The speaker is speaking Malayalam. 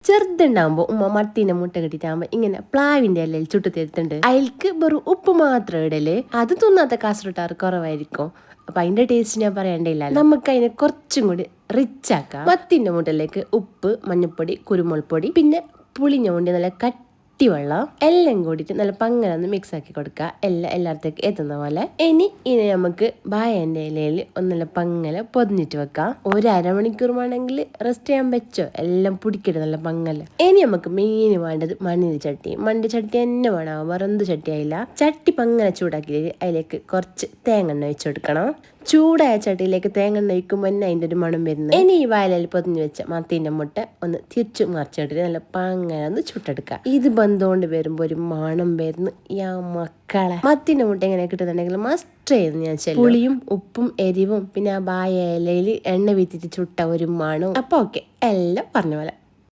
ചെറുതുണ്ടാകുമ്പോൾ ഉമ്മ മത്തീൻ്റെ മുട്ട കിട്ടിയിട്ടാകുമ്പോൾ ഇങ്ങനെ പ്ലാവിൻ്റെ ഇലയിൽ ചുട്ടു തരുത്തുണ്ട്. അതിൽക്ക് വെറും ഉപ്പ് മാത്രം ഇടല്. അത് തിന്നാത്ത കാസർഗോട്ടാറ് കുറവായിരിക്കും. അപ്പൊ അതിന്റെ ടേസ്റ്റ് ഞാൻ പറയണ്ടില്ല. നമുക്ക് അതിനെ കുറച്ചും കൂടി റിച്ച് ആക്കാം. മത്തീൻ്റെ മുട്ടയിലേക്ക് ഉപ്പ്, മഞ്ഞൾപ്പൊടി, കുരുമുളക് പൊടി, പിന്നെ പുളിഞ്ഞ കൊണ്ട് നല്ല വെള്ളം എല്ലാം കൂടിയിട്ട് നല്ല പങ്ങനെ ഒന്ന് മിക്സ് ആക്കി കൊടുക്കുക. എല്ലായിടത്തേക്ക് എത്തുന്ന പോലെ. ഇനി നമുക്ക് ബായന്റെ ഇലയിൽ ഒന്നല്ല പങ്ങല പൊതിഞ്ഞിട്ട് വെക്കാം. ഒരു അരമണിക്കൂർ വേണമെങ്കിൽ റെസ്റ്റ് ചെയ്യാൻ വെച്ചോ. എല്ലാം പിടിക്കട്ടെ നല്ല പങ്ങല. ഇനി നമുക്ക് മെയിൻ വേണ്ടത് മണ്ണിന്റെ ചട്ടി. മണ്ണിന്റെ ചട്ടി തന്നെ വേണം, വേറെ എന്ത് ചട്ടി ആയില്ല. ചട്ടി പങ്ങനെ ചൂടാക്കി അതിലേക്ക് കുറച്ച് തേങ്ങ ഒഴിച്ചു കൊടുക്കണം. ചൂടായ ചട്ടിയിലേക്ക് തേങ്ങ ഒഴിക്കുമ്പോൾ തന്നെ അതിൻ്റെ ഒരു മണം വരുന്നത്. ഇനി ഈ വായലയിൽ പൊതിഞ്ഞു വെച്ച മത്തീൻ്റെ മുട്ട ഒന്ന് തിരിച്ചു മറിച്ചിട്ടിട്ട് നല്ല പങ്ങനെ ഒന്ന് ചുട്ടെടുക്കുക. ഇത് ബന്ധോണ്ട് വരുമ്പോൾ ഒരു മണം വരുന്നു. മക്കളെ മത്തീൻ്റെ മുട്ട എങ്ങനെ കിട്ടുന്നുണ്ടെങ്കിൽ മസ്റ്റ് ആയിരുന്നു ഞാൻ ചെല്ലും. പുളിയും ഉപ്പും എരിവും പിന്നെ ആ ബായ ഇലയിൽ എണ്ണ വീത്തിട്ട് ചുട്ട ഒരു മണവും. അപ്പൊ ഓക്കെ, എല്ലാം പറഞ്ഞ പോലെ.